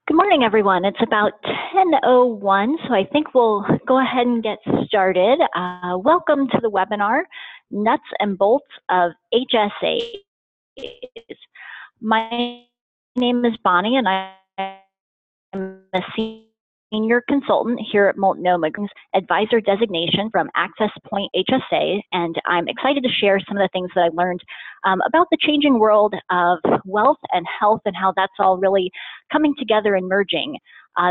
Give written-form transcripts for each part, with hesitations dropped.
Good morning, everyone. It's about 10:01, so I think we'll go ahead and get started. Welcome to the webinar, Nuts and Bolts of HSAs. My name is Bonnie, and I am a senior consultant here at Multnomah, advisor designation from Access Point HSA, and I'm excited to share some of the things that I learned about the changing world of wealth and health and how that's all really coming together and merging.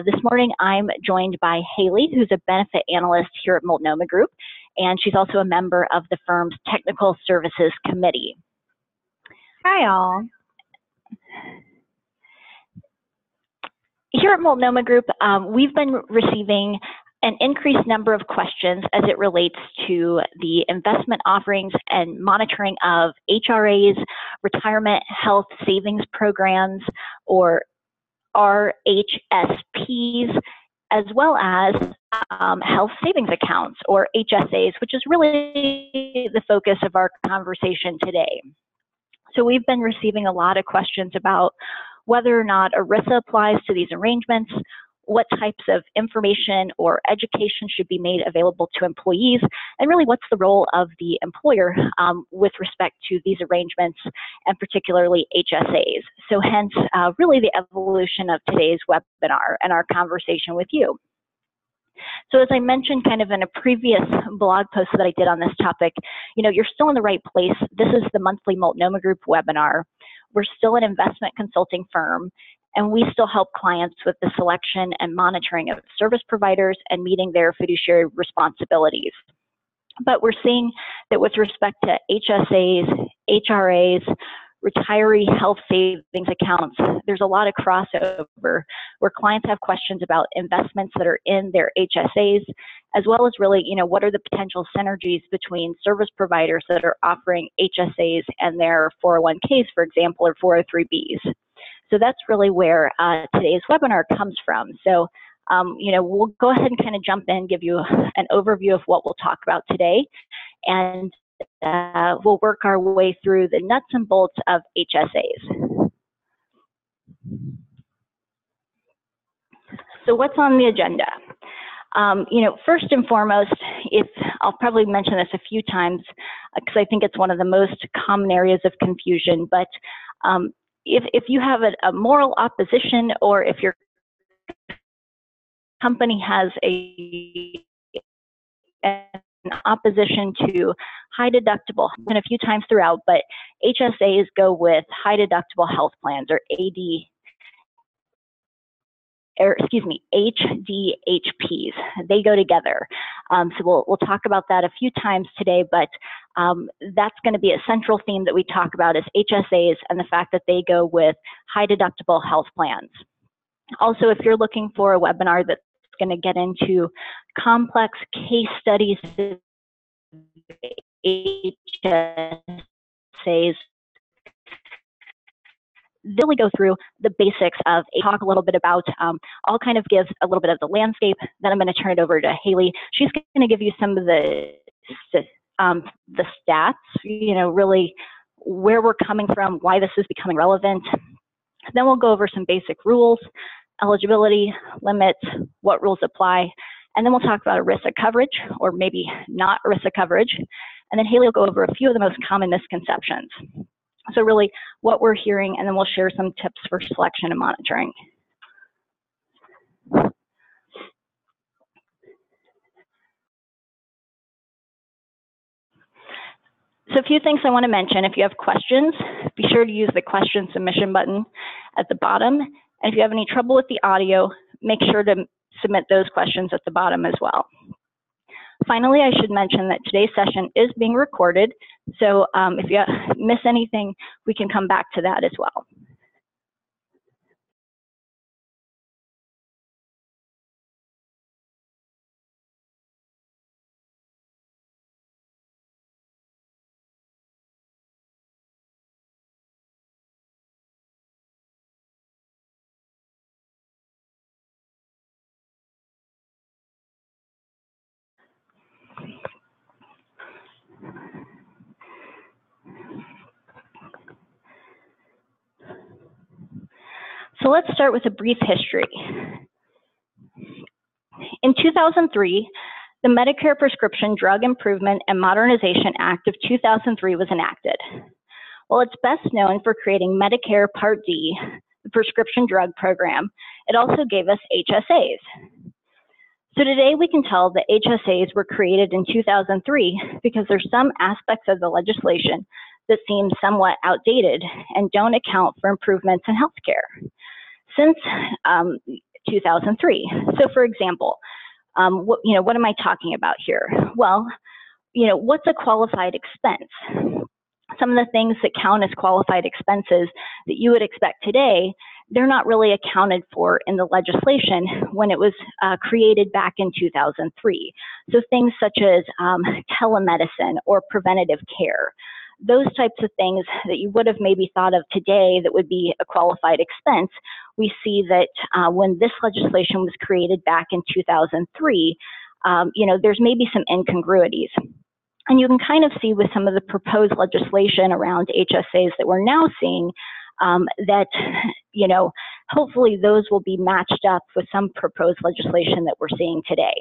This morning, I'm joined by Haley, who's a benefit analyst here at Multnomah Group, and she's also a member of the firm's Technical Services Committee. Hi, all. Here at Multnomah Group, we've been receiving an increased number of questions as it relates to the investment offerings and monitoring of HRAs, retirement health savings programs, or RHSPs, as well as health savings accounts, or HSAs, which is really the focus of our conversation today. So we've been receiving a lot of questions about whether or not ERISA applies to these arrangements, what types of information or education should be made available to employees, and really what's the role of the employer with respect to these arrangements, and particularly HSAs. So hence, really the evolution of today's webinar and our conversation with you. So as I mentioned kind of in a previous blog post that I did on this topic, you're still in the right place. This is the monthly Multnomah Group webinar. We're still an investment consulting firm, and we still help clients with the selection and monitoring of service providers and meeting their fiduciary responsibilities. But we're seeing that with respect to HSAs, HRAs, retiree health savings accounts, there's a lot of crossover where clients have questions about investments that are in their HSAs, as well as really, what are the potential synergies between service providers that are offering HSAs and their 401ks, for example, or 403bs. So that's really where today's webinar comes from. So, we'll go ahead and kind of jump in, give you an overview of what we'll talk about today, and we'll work our way through the nuts and bolts of HSAs. So what's on the agenda? First and foremost, I'll probably mention this a few times because I think it's one of the most common areas of confusion, but if you have a moral opposition, or if your company has an opposition to high deductible, and a few times throughout, but HSAs go with high deductible health plans, or HDHPs. They go together. So we'll talk about that a few times today, but that's going to be a central theme that we talk about is HSAs and the fact that they go with high deductible health plans. Also, if you're looking for a webinar that's going to get into complex case studies of HSAs, really go through the basics of talk a little bit about, I'll kind of give a little bit of the landscape, then I'm going to turn it over to Haley. She's going to give you some of the stats, really where we're coming from, why this is becoming relevant. Then we'll go over some basic rules, eligibility, limits, what rules apply, and then we'll talk about ERISA coverage, or maybe not ERISA coverage, and then Haley will go over a few of the most common misconceptions. So really what we're hearing, and then we'll share some tips for selection and monitoring. So a few things I want to mention. If you have questions, be sure to use the question submission button at the bottom. And if you have any trouble with the audio, make sure to submit those questions at the bottom as well. Finally, I should mention that today's session is being recorded, so if you miss anything, we can come back to that as well. So let's start with a brief history. In 2003, the Medicare Prescription Drug Improvement and Modernization Act of 2003 was enacted. While it's best known for creating Medicare Part D, the prescription drug program, it also gave us HSAs. So today we can tell that HSAs were created in 2003 because there's some aspects of the legislation that seem somewhat outdated and don't account for improvements in healthcare since 2003. So for example, what am I talking about here? Well, what's a qualified expense? Some of the things that count as qualified expenses that you would expect today, they're not really accounted for in the legislation when it was created back in 2003. So things such as telemedicine or preventative care, those types of things that you would have maybe thought of today that would be a qualified expense, we see that when this legislation was created back in 2003, there's maybe some incongruities. And you can kind of see with some of the proposed legislation around HSAs that we're now seeing that, hopefully those will be matched up with some proposed legislation that we're seeing today.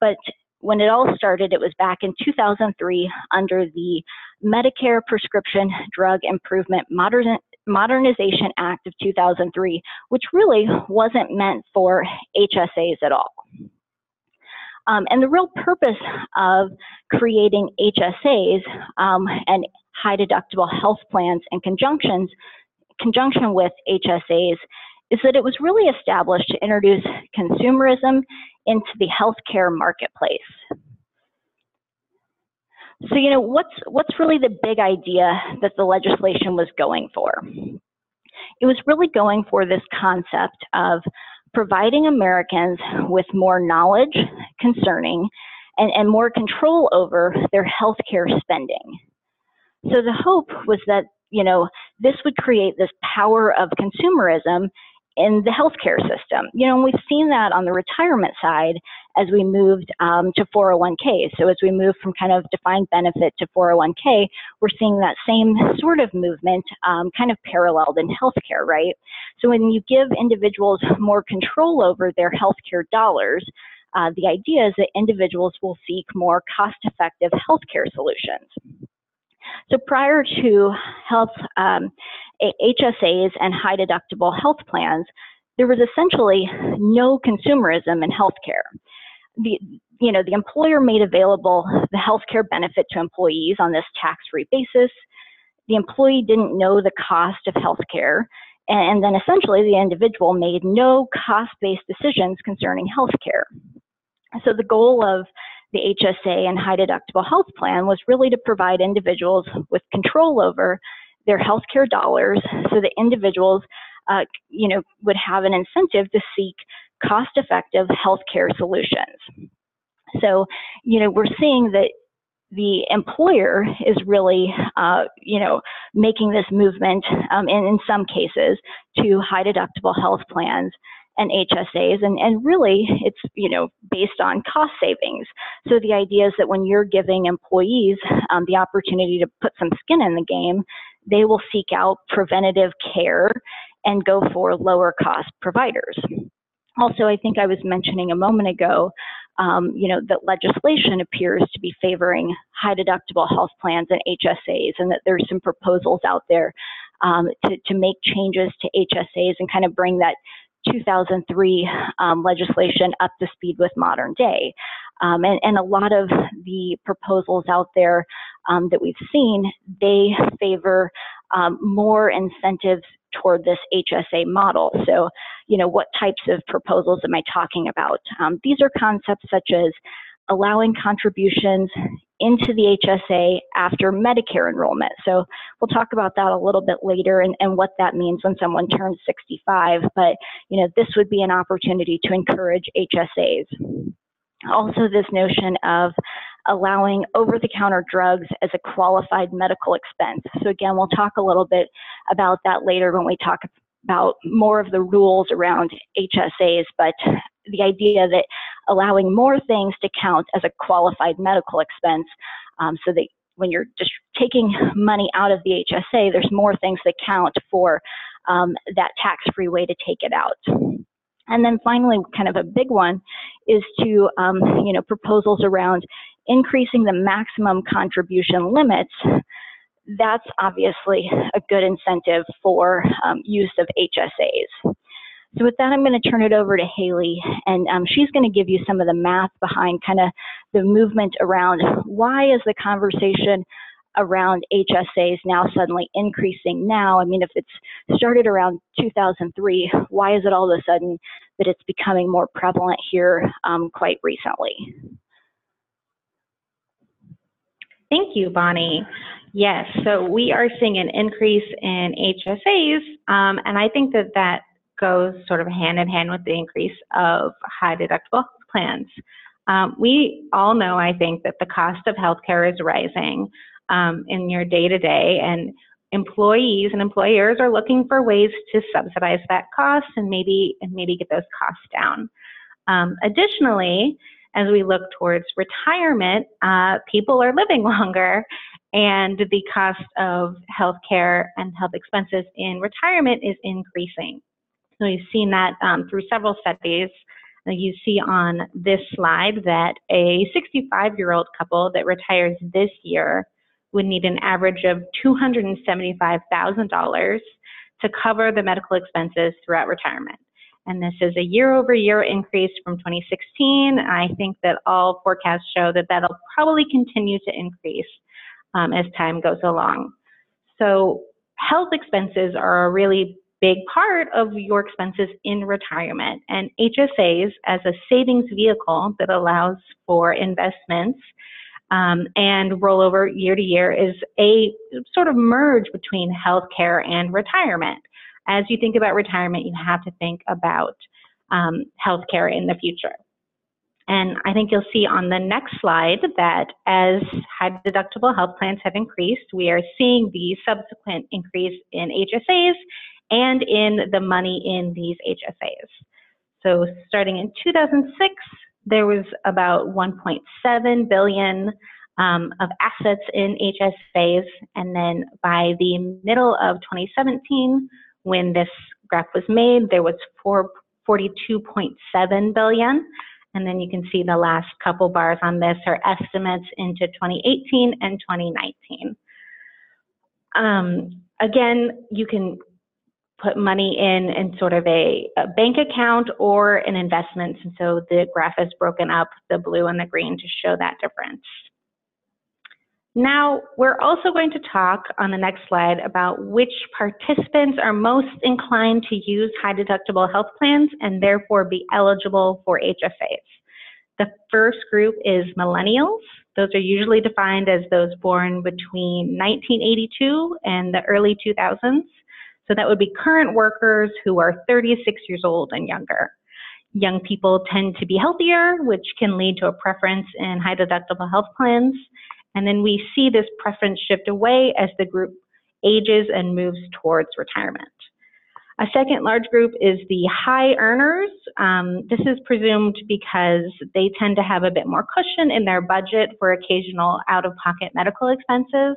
But when it all started, it was back in 2003 under the Medicare Prescription Drug Improvement Modernization Act of 2003, which really wasn't meant for HSAs at all. And the real purpose of creating HSAs and high deductible health plans in conjunction with HSAs is that it was really established to introduce consumerism into the healthcare marketplace. So, what's really the big idea that the legislation was going for? It was really going for this concept of providing Americans with more knowledge concerning and more control over their healthcare spending. So the hope was that, this would create this power of consumerism in the healthcare system. And we've seen that on the retirement side as we moved to 401k. So as we move from kind of defined benefit to 401k, we're seeing that same sort of movement kind of paralleled in healthcare, right? So when you give individuals more control over their healthcare dollars, the idea is that individuals will seek more cost-effective healthcare solutions. So prior to HSAs and high-deductible health plans, there was essentially no consumerism in healthcare. The employer made available the healthcare benefit to employees on this tax-free basis. The employee didn't know the cost of healthcare, and then essentially the individual made no cost-based decisions concerning healthcare. So the goal of the HSA and high deductible health plan was really to provide individuals with control over their healthcare dollars so that individuals would have an incentive to seek cost-effective healthcare solutions. So, we're seeing that the employer is really, making this movement in some cases to high deductible health plans and HSAs, and really it's, based on cost savings. So the idea is that when you're giving employees the opportunity to put some skin in the game, they will seek out preventative care and go for lower cost providers. Also, I think I was mentioning a moment ago, that legislation appears to be favoring high deductible health plans and HSAs, and that there's some proposals out there to make changes to HSAs and kind of bring that 2003 legislation up to speed with modern day. And a lot of the proposals out there that we've seen, they favor more incentives toward this HSA model. So, what types of proposals am I talking about? These are concepts such as allowing contributions into the HSA after Medicare enrollment. So we'll talk about that a little bit later and what that means when someone turns 65. But, this would be an opportunity to encourage HSAs. Also, this notion of allowing over-the-counter drugs as a qualified medical expense. So again, we'll talk a little bit about that later when we talk about more of the rules around HSAs, but the idea that allowing more things to count as a qualified medical expense, so that when you're just taking money out of the HSA, there's more things that count for that tax-free way to take it out. And then finally, kind of a big one is to, proposals around increasing the maximum contribution limits. That's obviously a good incentive for use of HSAs. So with that, I'm going to turn it over to Haley, and she's going to give you some of the math behind kind of the movement around why is the conversation around HSAs now suddenly increasing now. I mean, if it's started around 2003, why is it all of a sudden that it's becoming more prevalent here quite recently? Thank you, Bonnie. Yes, so we are seeing an increase in HSAs, and I think that that goes sort of hand in hand with the increase of high deductible plans. We all know, I think, that the cost of healthcare is rising in your day-to-day, and employees and employers are looking for ways to subsidize that cost and maybe get those costs down. Additionally, as we look towards retirement, people are living longer, and the cost of healthcare and health expenses in retirement is increasing. So you've seen that through several studies. You see on this slide that a 65-year-old couple that retires this year would need an average of $275,000 to cover the medical expenses throughout retirement. And this is a year-over-year increase from 2016. I think that all forecasts show that that'll probably continue to increase as time goes along. So health expenses are a really big part of your expenses in retirement, and HSAs as a savings vehicle that allows for investments and rollover year to year is a sort of merge between healthcare and retirement. As you think about retirement, you have to think about healthcare in the future. And I think you'll see on the next slide that as high deductible health plans have increased, we are seeing the subsequent increase in HSAs and in the money in these HSAs. So starting in 2006, there was about 1.7 billion of assets in HSAs, and then by the middle of 2017, when this graph was made, there was 42.7 billion. And then you can see the last couple bars on this are estimates into 2018 and 2019. Again, you can put money in sort of a bank account or an investment. And so the graph is broken up, the blue and the green, to show that difference. Now, we're also going to talk on the next slide about which participants are most inclined to use high deductible health plans and therefore be eligible for HSAs. The first group is millennials. Those are usually defined as those born between 1982 and the early 2000s. So that would be current workers who are 36 years old and younger. Young people tend to be healthier, which can lead to a preference in high deductible health plans. And then we see this preference shift away as the group ages and moves towards retirement. A second large group is the high earners. This is presumed because they tend to have a bit more cushion in their budget for occasional out-of-pocket medical expenses.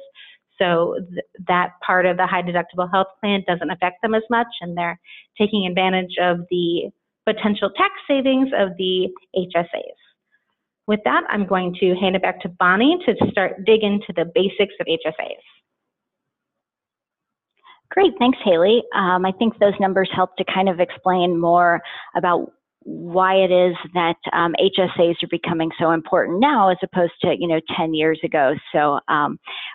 So that part of the high deductible health plan doesn't affect them as much, and they're taking advantage of the potential tax savings of the HSAs. With that, I'm going to hand it back to Bonnie to start digging into the basics of HSAs. Great, thanks, Haley. I think those numbers help to kind of explain more about why it is that HSAs are becoming so important now as opposed to 10 years ago. So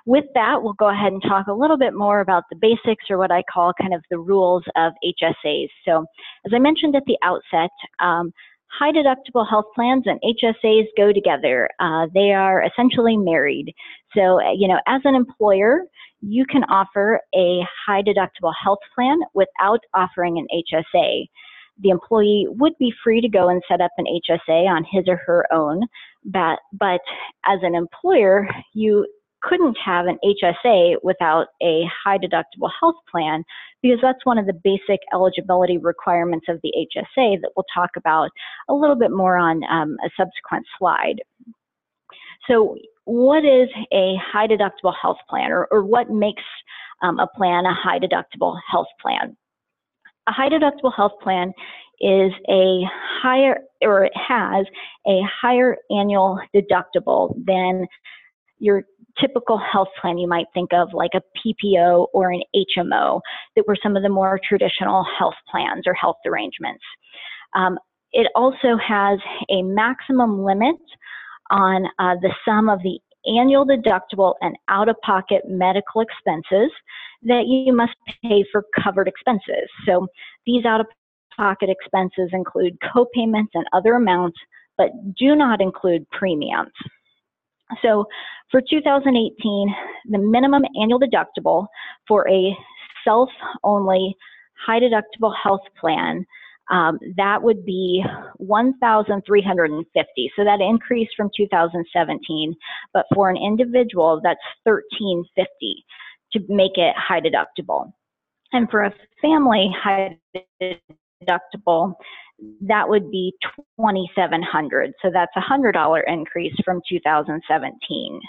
with that, we'll go ahead and talk a little bit more about the basics, or what I call kind of the rules of HSAs. So as I mentioned at the outset, high deductible health plans and HSAs go together. They are essentially married. So, as an employer, you can offer a high deductible health plan without offering an HSA. The employee would be free to go and set up an HSA on his or her own, but as an employer, you couldn't have an HSA without a high deductible health plan, because that's one of the basic eligibility requirements of the HSA that we'll talk about a little bit more on a subsequent slide. So what is a high deductible health plan, or what makes a plan a high deductible health plan? A high deductible health plan is a higher, or it has a higher annual deductible than your typical health plan you might think of, like a PPO or an HMO, that were some of the more traditional health plans or health arrangements. It also has a maximum limit on the sum of the annual deductible and out-of-pocket medical expenses that you must pay for covered expenses. So these out-of-pocket expenses include co-payments and other amounts, but do not include premiums. So for 2018, the minimum annual deductible for a self-only high-deductible health plan, that would be $1,350. So that increased from 2017, but for an individual, that's $1,350 to make it high deductible. And for a family high deductible, that would be $2,700. So that's a $100 increase from 2017.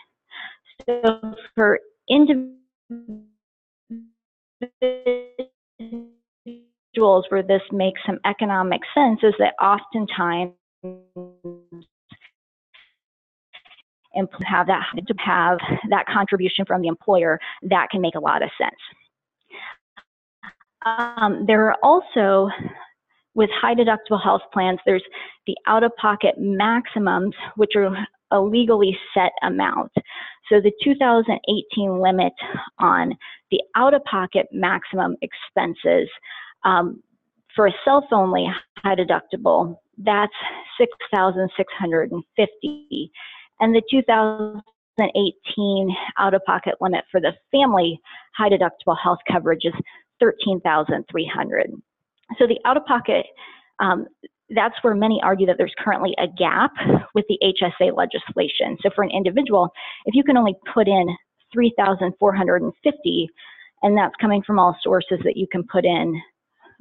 So for individuals where this makes some economic sense is that oftentimes have that contribution from the employer, that can make a lot of sense. There are also, with high deductible health plans, there's the out-of-pocket maximums, which are a legally set amount. So the 2018 limit on the out-of-pocket maximum expenses for a self-only high deductible, that's $6,650. And the 2018 out-of-pocket limit for the family high deductible health coverage is $13,300. So the out-of-pocket, that's where many argue that there's currently a gap with the HSA legislation. So for an individual, if you can only put in $3,450, and that's coming from all sources that you can put in,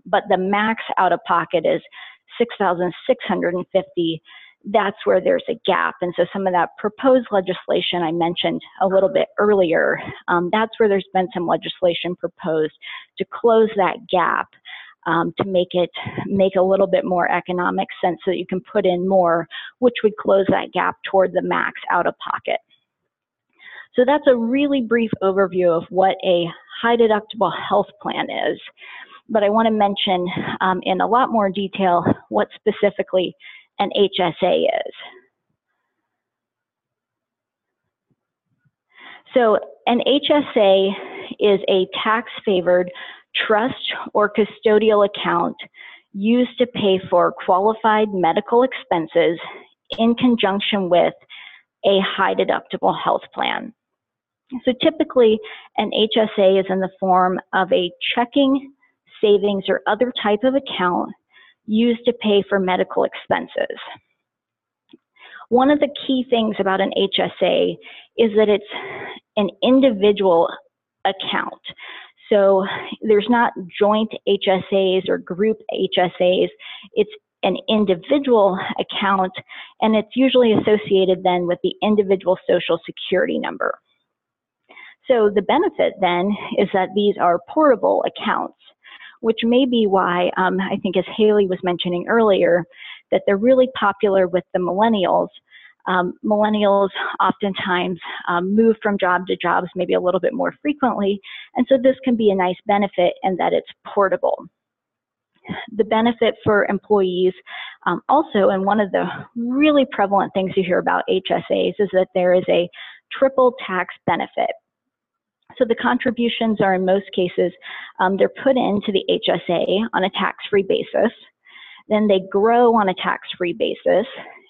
but the max out-of-pocket is $6,650, that's where there's a gap. And so some of that proposed legislation I mentioned a little bit earlier, that's where there's been some legislation proposed to close that gap, to make a little bit more economic sense so that you can put in more, which would close that gap toward the max out-of-pocket. So that's a really brief overview of what a high deductible health plan is. But I want to mention in a lot more detail what specifically an HSA is. So an HSA is a tax-favored trust or custodial account used to pay for qualified medical expenses in conjunction with a high deductible health plan. So typically an HSA is in the form of a checking, savings, or other type of account used to pay for medical expenses. One of the key things about an HSA is that it's an individual account. So there's not joint HSAs or group HSAs. It's an individual account, and it's usually associated then with the individual Social Security number. So the benefit then is that these are portable accounts, which may be why I think, as Haley was mentioning earlier, that they're really popular with the millennials. Millennials oftentimes move from job to jobs maybe a little bit more frequently, and so this can be a nice benefit in that it's portable. The benefit for employees also, and one of the really prevalent things you hear about HSAs, is that there is a triple tax benefit. So the contributions are, in most cases, they're put into the HSA on a tax-free basis. Then they grow on a tax-free basis.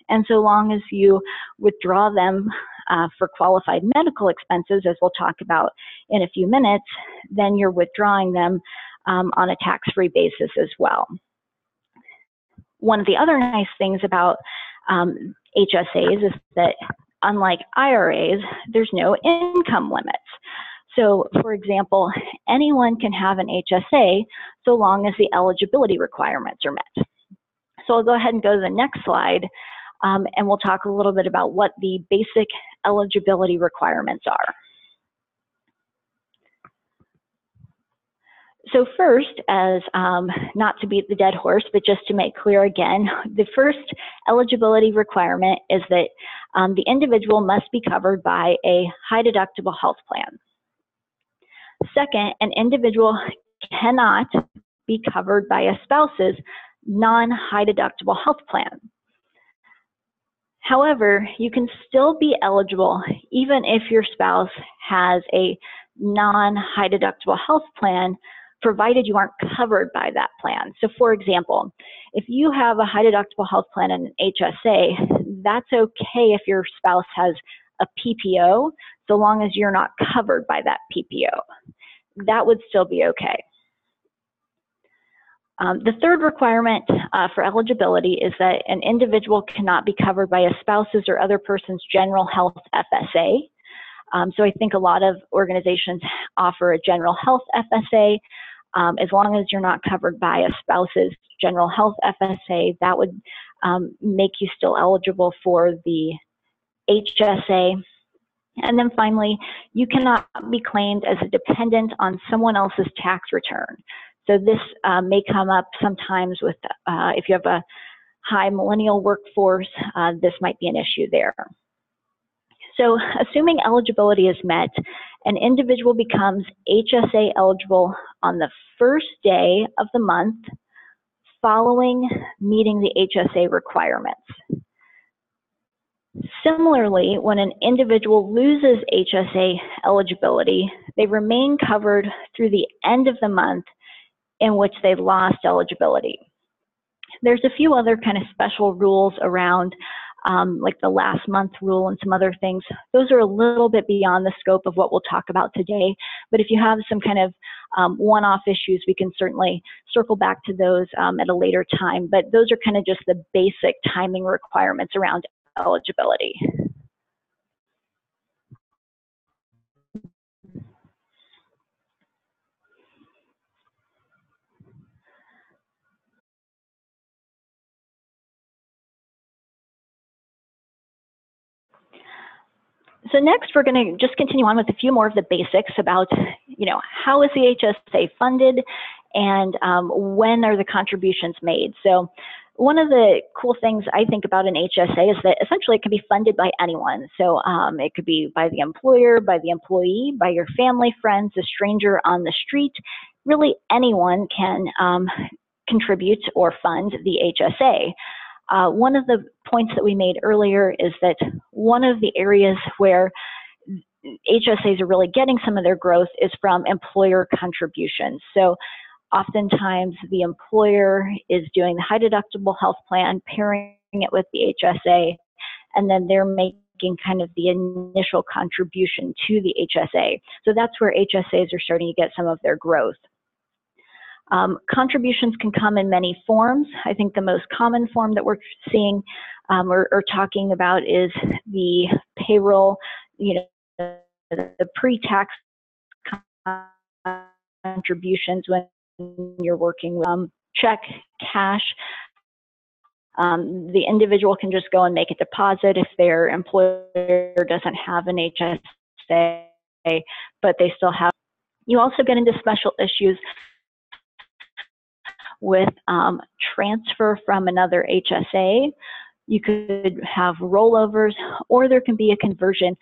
And so long as you withdraw them for qualified medical expenses, as we'll talk about in a few minutes, then you're withdrawing them on a tax-free basis as well. One of the other nice things about HSAs is that, unlike IRAs, there's no income limits. So, for example, anyone can have an HSA so long as the eligibility requirements are met. So I'll go ahead and go to the next slide, and we'll talk a little bit about what the basic eligibility requirements are. So first, as not to beat the dead horse, but just to make clear again, the first eligibility requirement is that the individual must be covered by a high deductible health plan. Second, an individual cannot be covered by a spouse's non-high deductible health plan. However, you can still be eligible even if your spouse has a non-high deductible health plan, provided you aren't covered by that plan. So for example, if you have a high deductible health plan and an HSA, that's okay if your spouse has a PPO, so long as you're not covered by that PPO. That would still be okay. The third requirement for eligibility is that an individual cannot be covered by a spouse's or other person's general health FSA. So I think a lot of organizations offer a general health FSA. As long as you're not covered by a spouse's general health FSA, that would make you still eligible for the HSA. And then finally, you cannot be claimed as a dependent on someone else's tax return. So this may come up sometimes with, if you have a high millennial workforce, this might be an issue there. So assuming eligibility is met, an individual becomes HSA eligible on the first day of the month following meeting the HSA requirements. Similarly, when an individual loses HSA eligibility, they remain covered through the end of the month in which they lost eligibility. There's a few other kind of special rules around like the last month rule and some other things. Those are a little bit beyond the scope of what we'll talk about today. But if you have some kind of one-off issues, we can certainly circle back to those at a later time. But those are kind of just the basic timing requirements around eligibility. So next, we're going to just continue on with a few more of the basics about, how is the HSA funded and when are the contributions made. So one of the cool things I think about an HSA is that essentially it can be funded by anyone. So it could be by the employer, by the employee, by your family, friends, a stranger on the street. Really anyone can contribute or fund the HSA. One of the points that we made earlier is that one of the areas where HSAs are really getting some of their growth is from employer contributions. So oftentimes the employer is doing the high deductible health plan, pairing it with the HSA, and then they're making kind of the initial contribution to the HSA. So that's where HSAs are starting to get some of their growth. Contributions can come in many forms. I think the most common form that we're seeing or talking about is the payroll, the pre-tax contributions when you're working with check, cash. The individual can just go and make a deposit if their employer doesn't have an HSA, but they still have. You also get into special issues with transfer from another HSA. You could have rollovers, or there can be a conversion,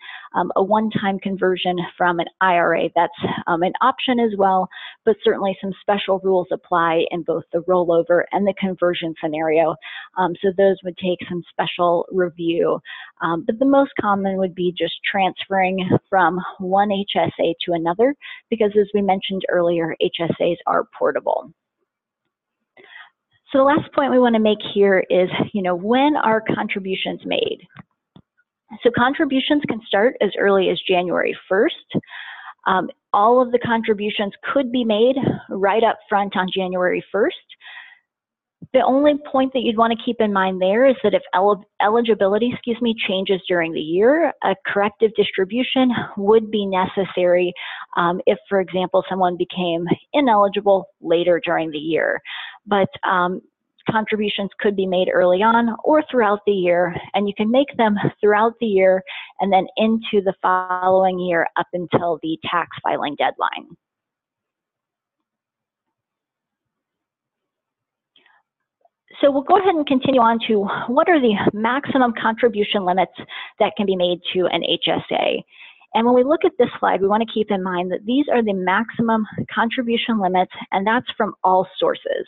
a one-time conversion from an IRA. That's an option as well, but certainly some special rules apply in both the rollover and the conversion scenario. So those would take some special review. But the most common would be just transferring from one HSA to another, because as we mentioned earlier, HSAs are portable. So the last point we want to make here is, when are contributions made? So contributions can start as early as January 1st. All of the contributions could be made right up front on January 1st. The only point that you'd want to keep in mind there is that if eligibility, changes during the year, a corrective distribution would be necessary if, for example, someone became ineligible later during the year. But contributions could be made early on or throughout the year, and you can make them throughout the year and then into the following year up until the tax filing deadline. So we'll go ahead and continue on to what are the maximum contribution limits that can be made to an HSA. And when we look at this slide, we want to keep in mind that these are the maximum contribution limits, and that's from all sources.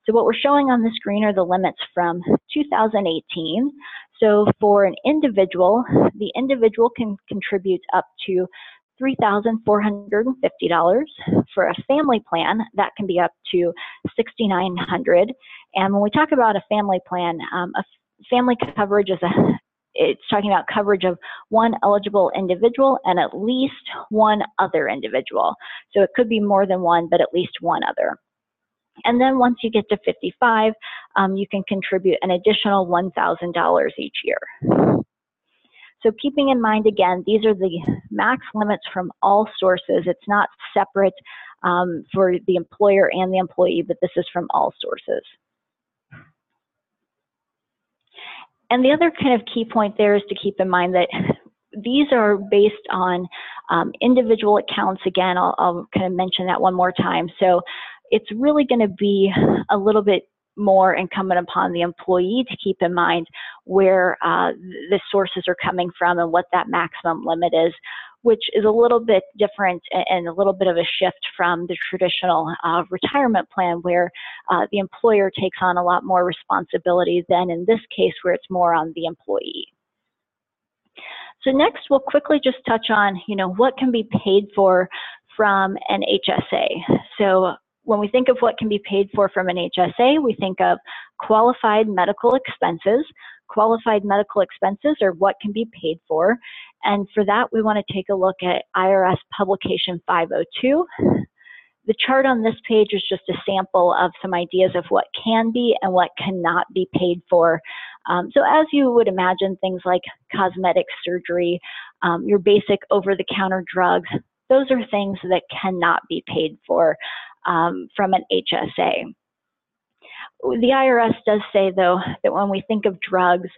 So what we're showing on the screen are the limits from 2018. So for an individual, the individual can contribute up to $3,450. For a family plan, that can be up to $6,900. And when we talk about a family plan, a family coverage is it's talking about coverage of one eligible individual and at least one other individual. So it could be more than one, but at least one other. And then once you get to 55, you can contribute an additional $1,000 each year. So keeping in mind, again, these are the max limits from all sources. It's not separate for the employer and the employee, but this is from all sources. And the other kind of key point there is to keep in mind that these are based on individual accounts. Again, I'll kind of mention that one more time. So it's really going to be a little bit more incumbent upon the employee to keep in mind where the sources are coming from and what that maximum limit is, which is a little bit different and a little bit of a shift from the traditional retirement plan where the employer takes on a lot more responsibility than in this case where it's more on the employee. So next we'll quickly just touch on, what can be paid for from an HSA. So when we think of what can be paid for from an HSA, we think of qualified medical expenses. Qualified medical expenses are what can be paid for. And for that, we want to take a look at IRS Publication 502. The chart on this page is just a sample of some ideas of what can be and what cannot be paid for. So as you would imagine, things like cosmetic surgery, your basic over-the-counter drugs, those are things that cannot be paid for from an HSA. The IRS does say, though, that when we think of drugs,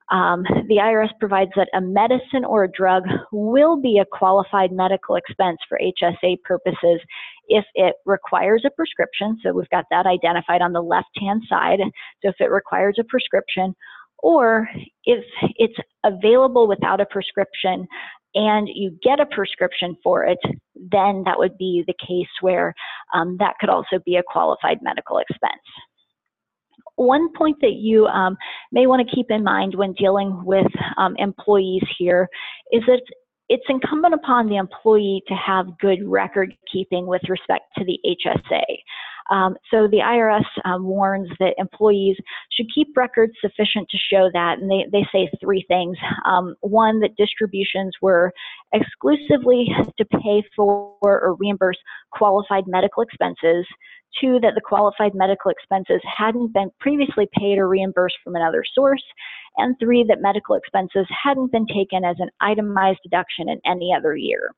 the IRS provides that a medicine or a drug will be a qualified medical expense for HSA purposes if it requires a prescription. So we've got that identified on the left-hand side. So if it requires a prescription, or if it's available without a prescription and you get a prescription for it, then that would be the case where that could also be a qualified medical expense. One point that you may want to keep in mind when dealing with employees here is that it's incumbent upon the employee to have good record keeping with respect to the HSA. So the IRS warns that employees should keep records sufficient to show that, and they say three things. One, that distributions were exclusively to pay for or reimburse qualified medical expenses. Two, that the qualified medical expenses hadn't been previously paid or reimbursed from another source. And three, that medical expenses hadn't been taken as an itemized deduction in any other year.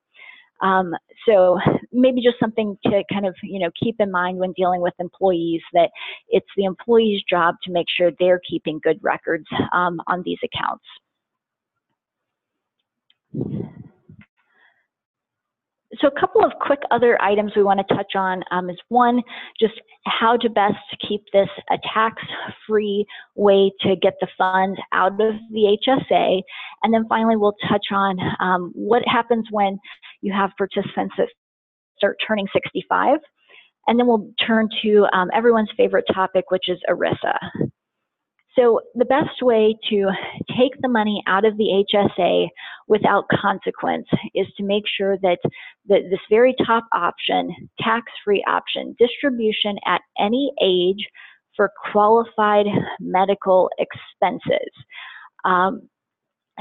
So maybe just something to kind of, keep in mind when dealing with employees, that it's the employee's job to make sure they're keeping good records on these accounts. So a couple of quick other items we want to touch on is one, just how to best keep this a tax-free way to get the funds out of the HSA. And then finally, we'll touch on what happens when you have participants that start turning 65. And then we'll turn to everyone's favorite topic, which is ERISA. So the best way to take the money out of the HSA without consequence is to make sure that this very top option, tax-free option, distribution at any age for qualified medical expenses.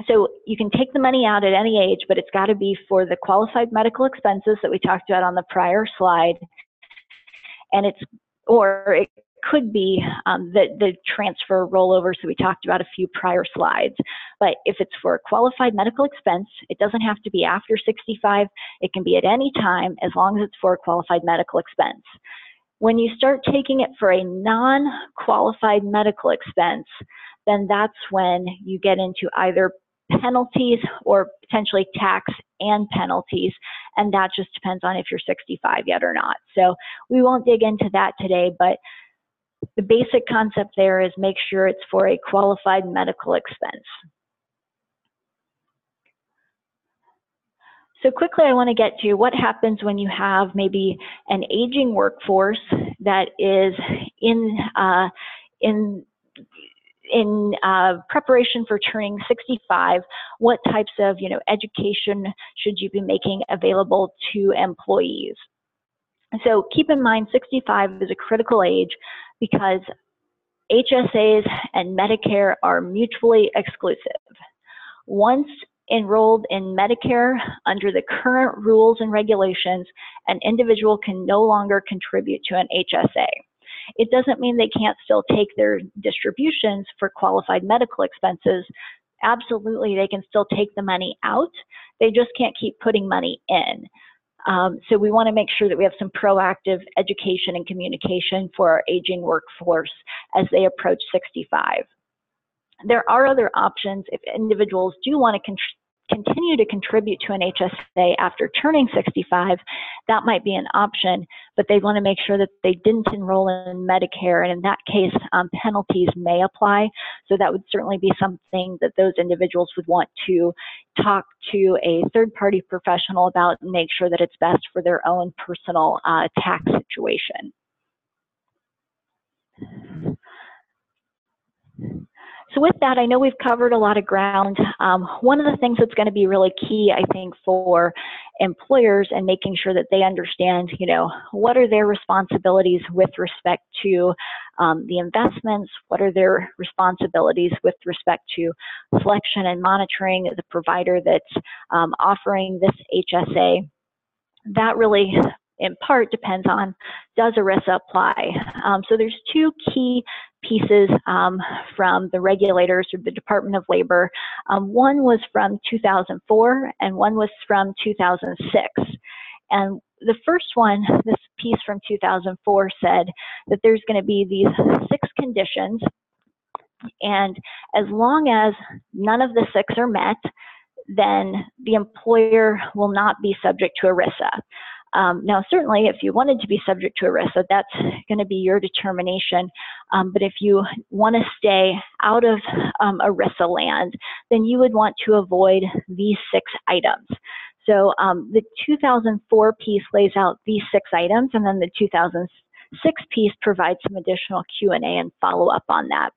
So you can take the money out at any age, but it's got to be for the qualified medical expenses that we talked about on the prior slide. And it could be the transfer rollover, so we talked about a few prior slides. But if it's for a qualified medical expense, it doesn't have to be after 65. It can be at any time as long as it's for a qualified medical expense. When you start taking it for a non-qualified medical expense, then that's when you get into either penalties or potentially tax and penalties, and that just depends on if you're 65 yet or not. So we won't dig into that today, but The basic concept there is make sure it's for a qualified medical expense. So quickly, I want to get to what happens when you have maybe an aging workforce that is in preparation for turning 65. What types of education should you be making available to employees? So keep in mind, 65 is a critical age because HSAs and Medicare are mutually exclusive. Once enrolled in Medicare under the current rules and regulations, an individual can no longer contribute to an HSA. It doesn't mean they can't still take their distributions for qualified medical expenses. Absolutely, they can still take the money out. They just can't keep putting money in. So we want to make sure that we have some proactive education and communication for our aging workforce as they approach 65. There are other options if individuals do want to continue to contribute to an HSA after turning 65. That might be an option, but they want to make sure that they didn't enroll in Medicare, and in that case, penalties may apply. So that would certainly be something that those individuals would want to talk to a third-party professional about and make sure that it's best for their own personal tax situation. So with that, I know we've covered a lot of ground. One of the things that's going to be really key, I think, for employers and making sure that they understand, what are their responsibilities with respect to the investments, what are their responsibilities with respect to selection and monitoring the provider that's offering this HSA. That really, in part, depends on, does ERISA apply? So there's two key pieces from the regulators or the Department of Labor. One was from 2004 and one was from 2006. And the first one, this piece from 2004, said that there's going to be these 6 conditions, and as long as none of the 6 are met, then the employer will not be subject to ERISA. Now, certainly, if you wanted to be subject to ERISA, that's going to be your determination. But if you want to stay out of ERISA land, then you would want to avoid these 6 items. So the 2004 piece lays out these 6 items, and then the 2006 piece provides some additional Q&A and follow-up on that.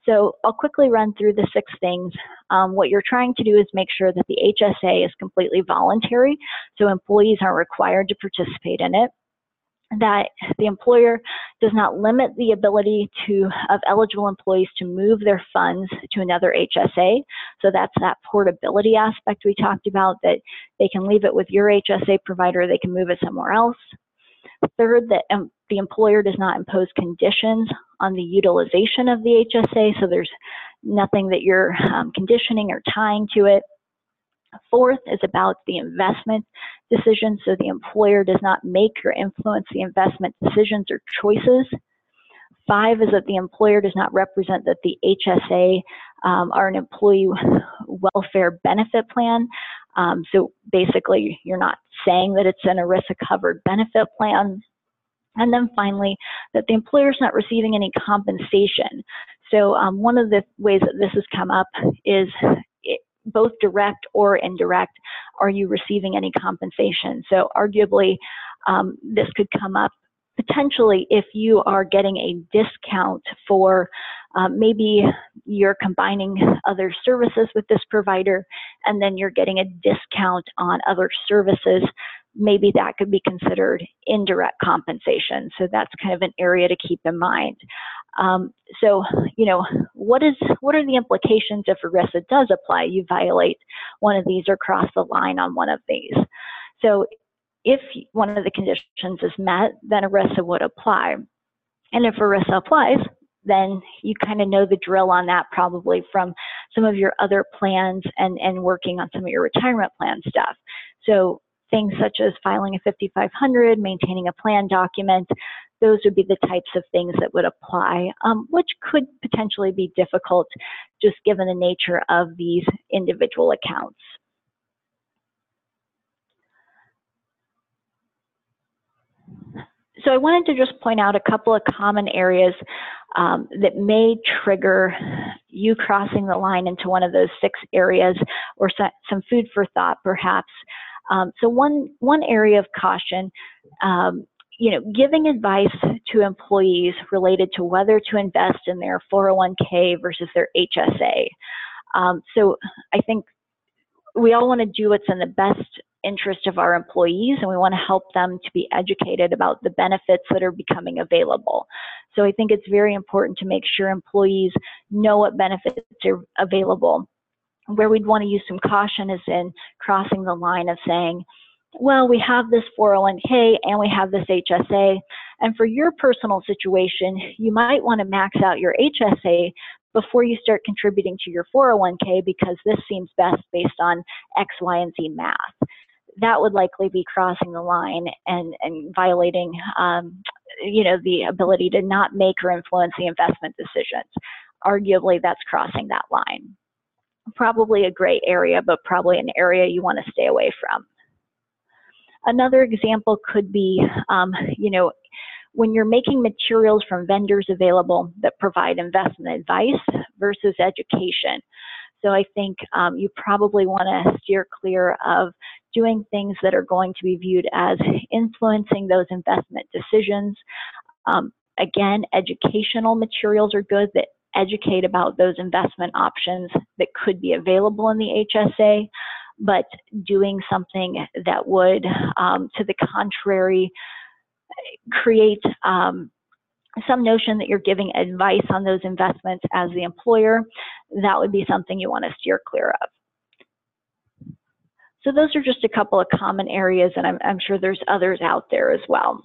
So I'll quickly run through the 6 things. What you're trying to do is make sure that the HSA is completely voluntary, so employees aren't required to participate in it, that the employer does not limit the ability of eligible employees to move their funds to another HSA. So that's that portability aspect we talked about, that they can leave it with your HSA provider, they can move it somewhere else. Third, that the employer does not impose conditions on the utilization of the HSA, so there's nothing that you're conditioning or tying to it. Fourth is about the investment decision, so the employer does not make or influence the investment decisions or choices. 5 is that the employer does not represent that the HSA are an employee welfare benefit plan. So basically, you're not saying that it's an ERISA covered benefit plan. And then finally, that the employer is not receiving any compensation. So one of the ways that this has come up is both direct or indirect. Are you receiving any compensation? So arguably, this could come up potentially if you are getting a discount for maybe you're combining other services with this provider, and then you're getting a discount on other services. Maybe that could be considered indirect compensation. So that's kind of an area to keep in mind. So, what are the implications if ERISA does apply? You violate one of these or cross the line on one of these. So if one of the conditions is met, then ERISA would apply. And if ERISA applies, then you kind of know the drill on that probably from some of your other plans and working on some of your retirement plan stuff. So things such as filing a 5500, maintaining a plan document, those would be the types of things that would apply, which could potentially be difficult just given the nature of these individual accounts. So I wanted to just point out a couple of common areas that may trigger you crossing the line into one of those 6 areas, or some food for thought, perhaps. So one area of caution, giving advice to employees related to whether to invest in their 401k versus their HSA. So I think we all want to do what's in the best interest of our employees, and we want to help them to be educated about the benefits that are becoming available. So I think it's very important to make sure employees know what benefits are available. Where we'd want to use some caution is in crossing the line of saying, well, we have this 401k and we have this HSA, and for your personal situation, you might want to max out your HSA before you start contributing to your 401k because this seems best based on X, Y, and Z math. That would likely be crossing the line and violating, the ability to not make or influence the investment decisions. Arguably, that's crossing that line. Probably a gray area, but probably an area you want to stay away from. Another example could be, when you're making materials from vendors available that provide investment advice versus education. So I think you probably want to steer clear of doing things that are going to be viewed as influencing those investment decisions. Again, educational materials are good that educate about those investment options that could be available in the HSA, but doing something that would, to the contrary, create some notion that you're giving advice on those investments as the employer, that would be something you want to steer clear of. So those are just a couple of common areas, and I'm sure there's others out there as well.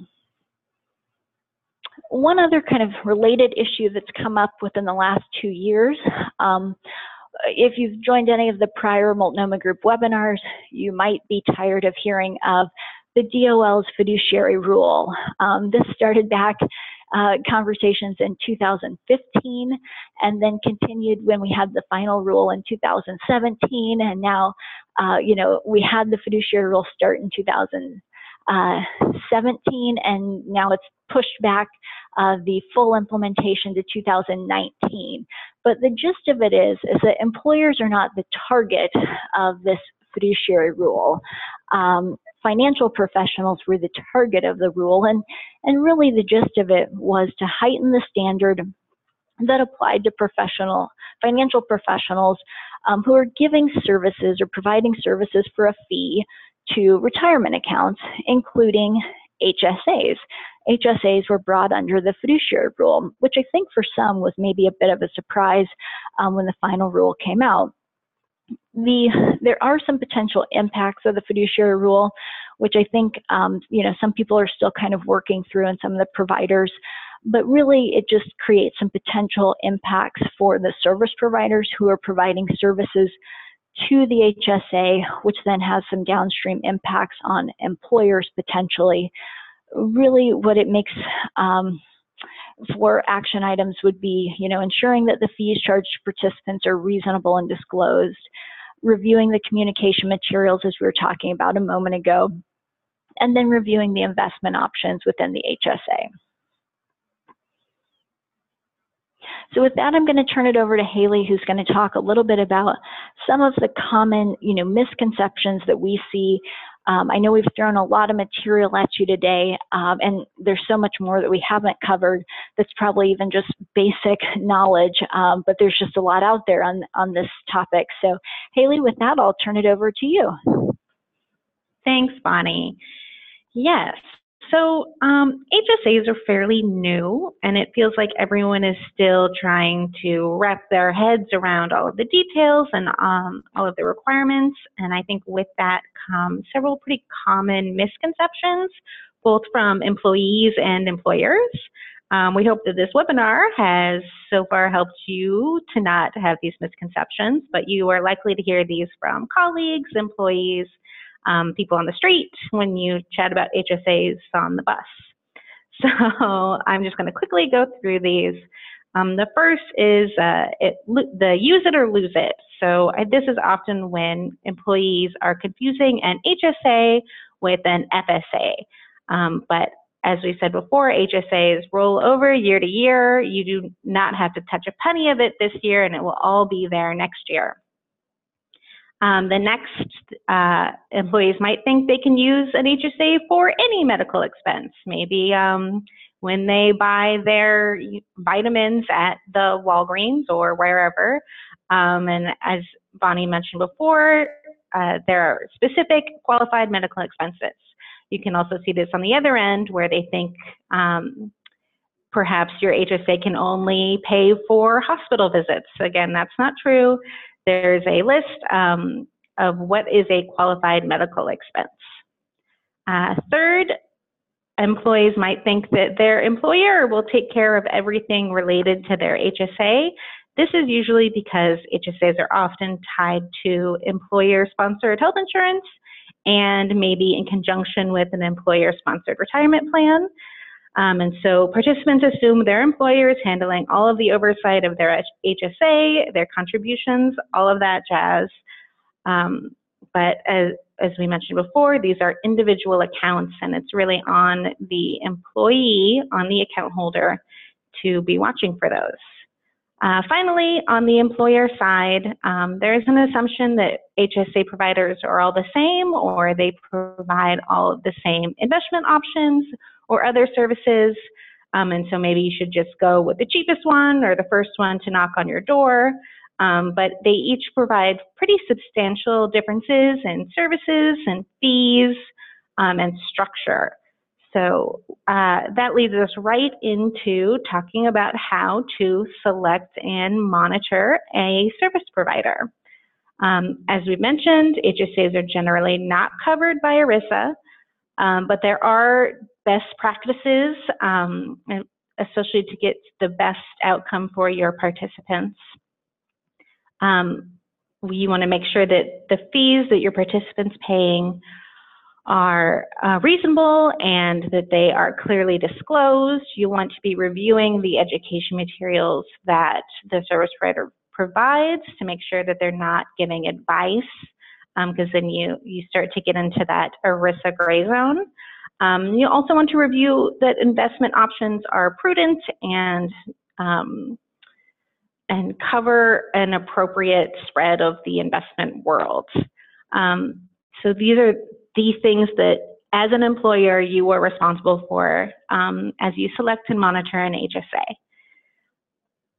One other kind of related issue that's come up within the last 2 years, if you've joined any of the prior Multnomah Group webinars, you might be tired of hearing of the DOL's fiduciary rule. This started back conversations in 2015 and then continued when we had the final rule in 2017, and now we had the fiduciary rule start in 2017, and now it's pushed back the full implementation to 2019. But the gist of it is that employers are not the target of this fiduciary rule. Financial professionals were the target of the rule, and really the gist of it was to heighten the standard that applied to financial professionals who are giving services or providing services for a fee to retirement accounts, including HSAs. HSAs were brought under the fiduciary rule, which I think for some was maybe a bit of a surprise when the final rule came out. There are some potential impacts of the fiduciary rule, which I think some people are still kind of working through, and some of the providers, but really it just creates some potential impacts for the service providers who are providing services to the HSA, which then has some downstream impacts on employers potentially. Really what it makes for action items would be, ensuring that the fees charged to participants are reasonable and disclosed, reviewing the communication materials as we were talking about a moment ago, and then reviewing the investment options within the HSA. So with that, I'm going to turn it over to Haley, who's going to talk a little bit about some of the common, misconceptions that we see. I know we've thrown a lot of material at you today, and there's so much more that we haven't covered that's probably even just basic knowledge, but there's just a lot out there on this topic. So Haley, with that, I'll turn it over to you. Thanks, Bonnie. Yes. So HSAs are fairly new, and it feels like everyone is still trying to wrap their heads around all of the details and all of the requirements. And I think with that come several pretty common misconceptions, both from employees and employers. We hope that this webinar has so far helped you to not have these misconceptions, but you are likely to hear these from colleagues, employees, people on the street when you chat about HSAs on the bus. So I'm just going to quickly go through these. The first is the use it or lose it. So this is often when employees are confusing an HSA with an FSA. But As we said before, HSAs roll over year to year. You do not have to touch a penny of it this year, and it will all be there next year. The next, employees might think they can use an HSA for any medical expense. Maybe when they buy their vitamins at the Walgreens or wherever. And as Bonnie mentioned before, there are specific qualified medical expenses. You can also see this on the other end where they think perhaps your HSA can only pay for hospital visits. Again, that's not true. There's a list of what is a qualified medical expense. Third, employees might think that their employer will take care of everything related to their HSA. This is usually because HSAs are often tied to employer-sponsored health insurance and maybe in conjunction with an employer-sponsored retirement plan. And so participants assume their employer is handling all of the oversight of their HSA, their contributions, all of that jazz. But as we mentioned before, these are individual accounts, and it's really on the employee, on the account holder, to be watching for those. Finally, on the employer side, there is an assumption that HSA providers are all the same, or they provide all of the same investment options or other services. And so maybe you should just go with the cheapest one or the first one to knock on your door. But they each provide pretty substantial differences in services and fees and structure. So that leads us right into talking about how to select and monitor a service provider. As we mentioned, HSAs are generally not covered by ERISA, but there are best practices, especially to get the best outcome for your participants. You want to make sure that the fees that your participants paying are reasonable and that they are clearly disclosed. You want to be reviewing the education materials that the service provider provides to make sure that they're not giving advice, because then you start to get into that ERISA gray zone. You also want to review that investment options are prudent and cover an appropriate spread of the investment world. So these are the things that, as an employer, you are responsible for as you select and monitor an HSA.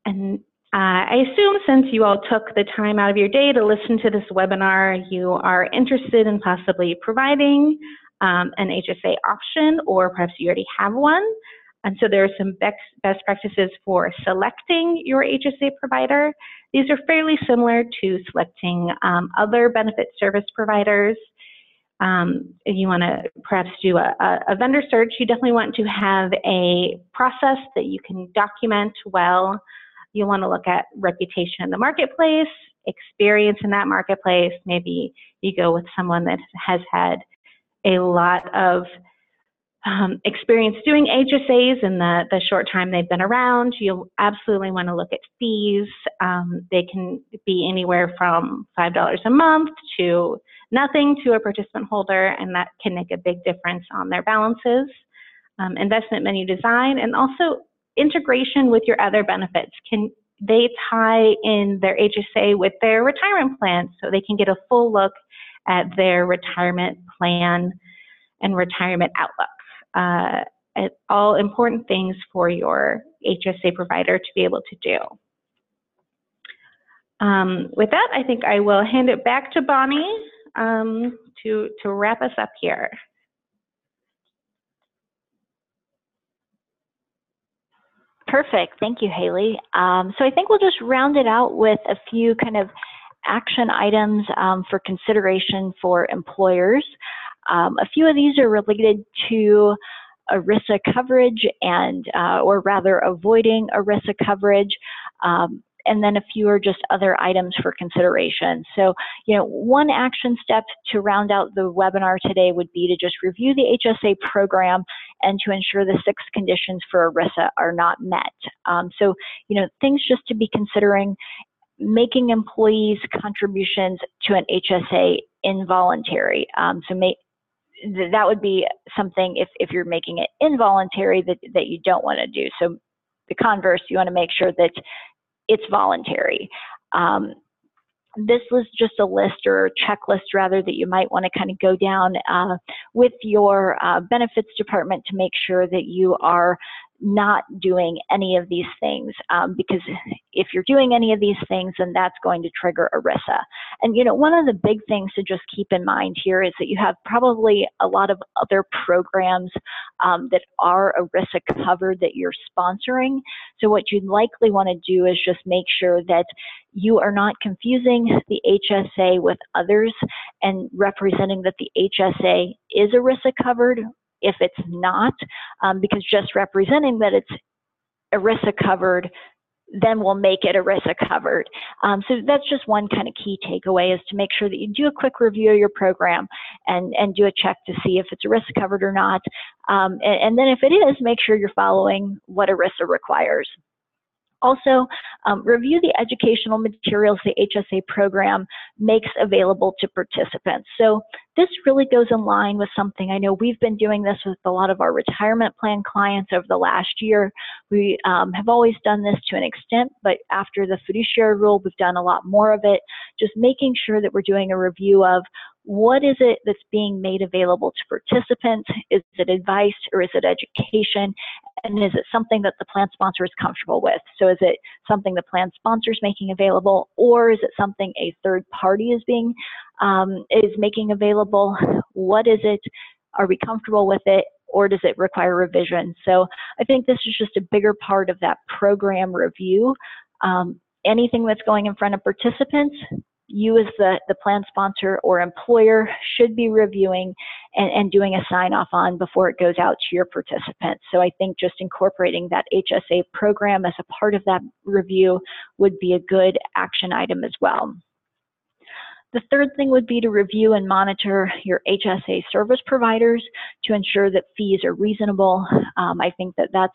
And I assume since you all took the time out of your day to listen to this webinar, you are interested in possibly providing an HSA option, or perhaps you already have one. And so there are some best practices for selecting your HSA provider. These are fairly similar to selecting other benefit service providers. You want to perhaps do a vendor search. You definitely want to have a process that you can document well. You want to look at reputation in the marketplace, experience in that marketplace. Maybe you go with someone that has had a lot of experience doing HSAs in the short time they've been around. You'll absolutely want to look at fees. They can be anywhere from $5 a month to nothing to a participant holder, and that can make a big difference on their balances. Investment menu design, and also integration with your other benefits. Can they tie in their HSA with their retirement plan so they can get a full look at their retirement plan and retirement outlook? All important things for your HSA provider to be able to do. With that, I think I will hand it back to Bonnie to wrap us up here. Perfect. Thank you, Haley. So I think we'll just round it out with a few kind of action items for consideration for employers. A few of these are related to ERISA coverage and, or rather avoiding ERISA coverage. And then a few are just other items for consideration. So, one action step to round out the webinar today would be to just review the HSA program and to ensure the 6 conditions for ERISA are not met. So, things just to be considering: making employees' contributions to an HSA involuntary. that would be something, if you're making it involuntary, that you don't want to do. So the converse, you want to make sure that it's voluntary. This was just a list, or a checklist rather, that you might want to kind of go down with your benefits department to make sure that you are not doing any of these things, because if you're doing any of these things, then that's going to trigger ERISA. And one of the big things to just keep in mind here is that you have probably a lot of other programs that are ERISA covered that you're sponsoring. So what you'd likely want to do is just make sure that you are not confusing the HSA with others and representing that the HSA is ERISA covered if it's not, because just representing that it's ERISA covered then we'll make it ERISA covered. So that's just one kind of key takeaway, is to make sure that you do a quick review of your program and do a check to see if it's ERISA covered or not. And then if it is, make sure you're following what ERISA requires. Also, review the educational materials the HSA program makes available to participants. So this really goes in line with something I know we've been doing this with a lot of our retirement plan clients over the last year. We have always done this to an extent, but after the fiduciary rule, we've done a lot more of it, just making sure that we're doing a review of what is it that's being made available to participants. Is it advice or is it education? And is it something that the plan sponsor is comfortable with? So is it something the plan sponsor is making available, or is it something a third party is making available? What is it? Are we comfortable with it, or does it require revision? So I think this is just a bigger part of that program review. Anything that's going in front of participants, you as the plan sponsor or employer should be reviewing and doing a sign-off on before it goes out to your participants. So I think just incorporating that HSA program as a part of that review would be a good action item as well. The third thing would be to review and monitor your HSA service providers to ensure that fees are reasonable. I think that that's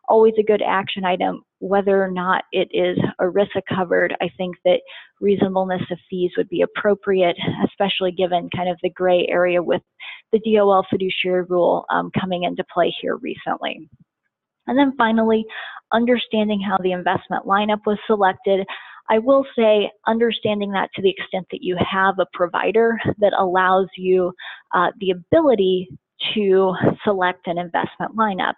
always a good action item, whether or not it is ERISA covered. I think that reasonableness of fees would be appropriate, especially given kind of the gray area with the DOL fiduciary rule coming into play here recently. And then finally, understanding how the investment lineup was selected. I will say, understanding that to the extent that you have a provider that allows you the ability to select an investment lineup.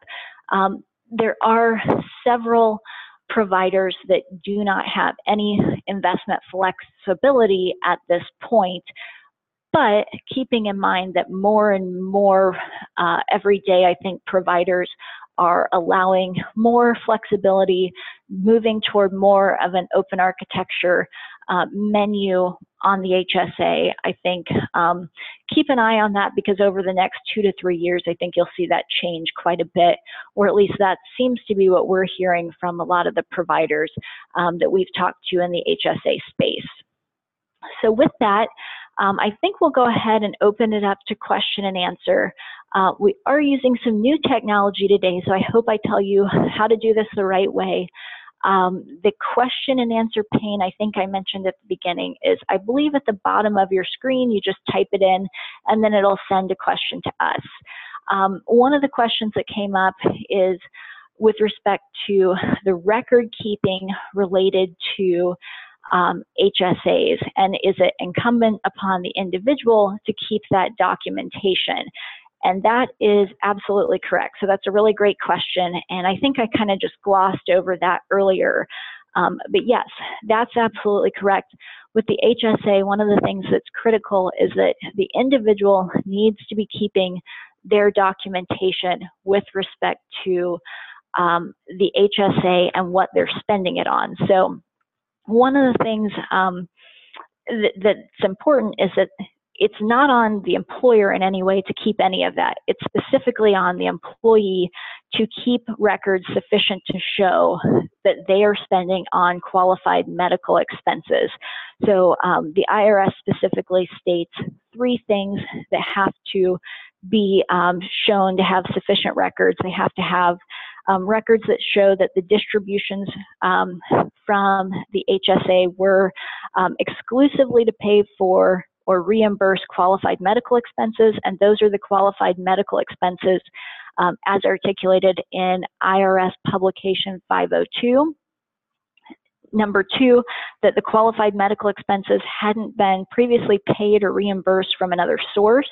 There are several providers that do not have any investment flexibility at this point, but keeping in mind that more and more every day, I think providers are allowing more flexibility, moving toward more of an open architecture menu on the HSA. I think keep an eye on that, because over the next 2 to 3 years, I think you'll see that change quite a bit, or at least that seems to be what we're hearing from a lot of the providers that we've talked to in the HSA space. So with that, I think we'll go ahead and open it up to question and answer. We are using some new technology today, so I hope I tell you how to do this the right way. The question and answer pane, I think I mentioned at the beginning, is I believe at the bottom of your screen. You just type it in and then it'll send a question to us. One of the questions that came up is with respect to the record keeping related to HSAs, and is it incumbent upon the individual to keep that documentation? And that is absolutely correct. So that's a really great question, and I think I kind of just glossed over that earlier. But yes, that's absolutely correct. With the HSA, one of the things that's critical is that the individual needs to be keeping their documentation with respect to the HSA and what they're spending it on. So one of the things that's important is that it's not on the employer in any way to keep any of that. It's specifically on the employee to keep records sufficient to show that they are spending on qualified medical expenses. So the IRS specifically states 3 things that have to be shown to have sufficient records. They have to have records that show that the distributions from the HSA were exclusively to pay for or reimburse qualified medical expenses, and those are the qualified medical expenses as articulated in IRS Publication 502. Number 2, that the qualified medical expenses hadn't been previously paid or reimbursed from another source.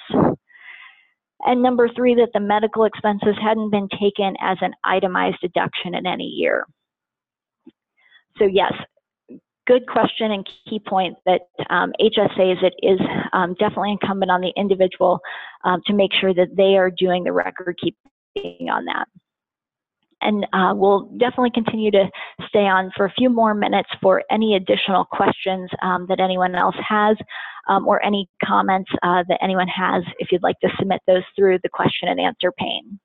And number 3, that the medical expenses hadn't been taken as an itemized deduction in any year. So yes, good question and key point that HSAs, it is definitely incumbent on the individual to make sure that they are doing the record keeping on that. And we'll definitely continue to stay on for a few more minutes for any additional questions that anyone else has or any comments that anyone has if you'd like to submit those through the question and answer pane.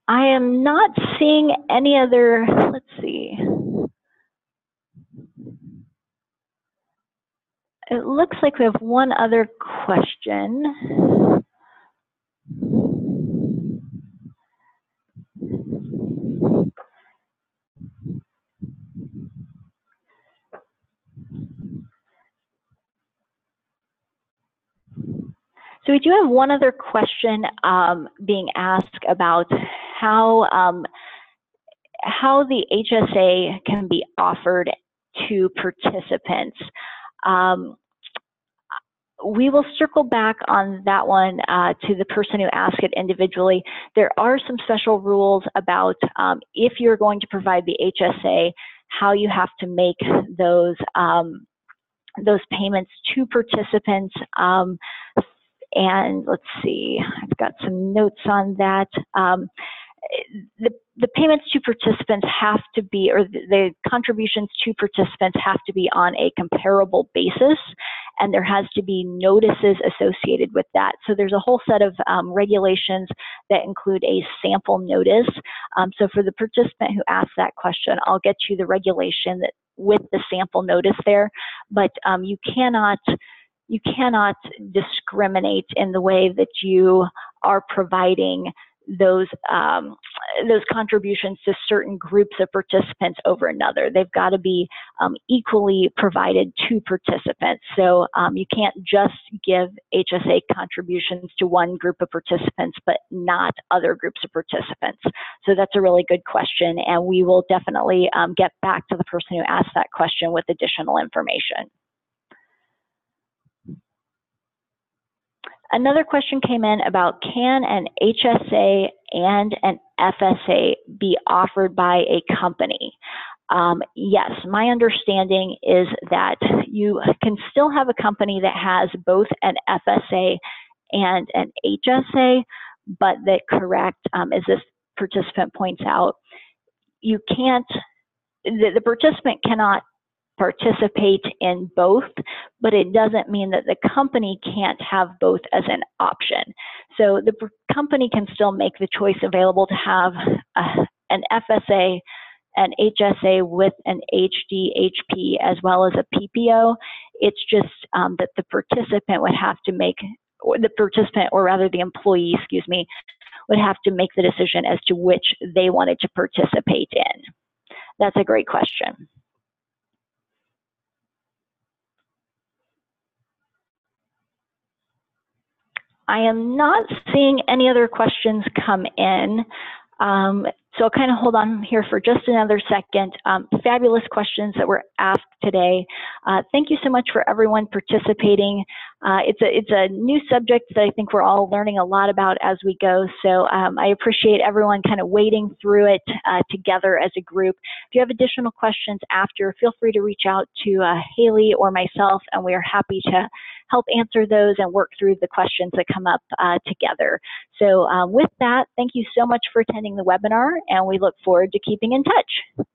I am not seeing any other, let's see. It looks like we have one other question. So we do have one other question being asked about how the HSA can be offered to participants. We will circle back on that one to the person who asked it individually. There are some special rules about if you're going to provide the HSA, how you have to make those payments to participants. And let's see, I've got some notes on that. The payments to participants have to be, or the contributions to participants have to be on a comparable basis, and there has to be notices associated with that. So there's a whole set of regulations that include a sample notice. So for the participant who asked that question, I'll get you the regulation that with the sample notice there, but you cannot discriminate in the way that you are providing those contributions to certain groups of participants over another. They've got to be equally provided to participants. So you can't just give HSA contributions to one group of participants, but not other groups of participants. So that's a really good question, and we will definitely get back to the person who asked that question with additional information. Another question came in about, can an HSA and an FSA be offered by a company? Yes, my understanding is that you can still have a company that has both an FSA and an HSA, but that correct, as this participant points out, you can't, the participant cannot participate in both, but it doesn't mean that the company can't have both as an option. So the company can still make the choice available to have an FSA, an HSA with an HD/HP as well as a PPO. It's just that the participant would have to make, or the participant, or rather the employee, excuse me, would have to make the decision as to which they wanted to participate in. That's a great question. I am not seeing any other questions come in, so I'll kind of hold on here for just another second. Fabulous questions that were asked today. Thank you so much for everyone participating. It's a new subject that I think we're all learning a lot about as we go, so I appreciate everyone kind of wading through it together as a group. If you have additional questions after, feel free to reach out to Haley or myself, and we are happy to help answer those and work through the questions that come up together. So with that, thank you so much for attending the webinar, and we look forward to keeping in touch.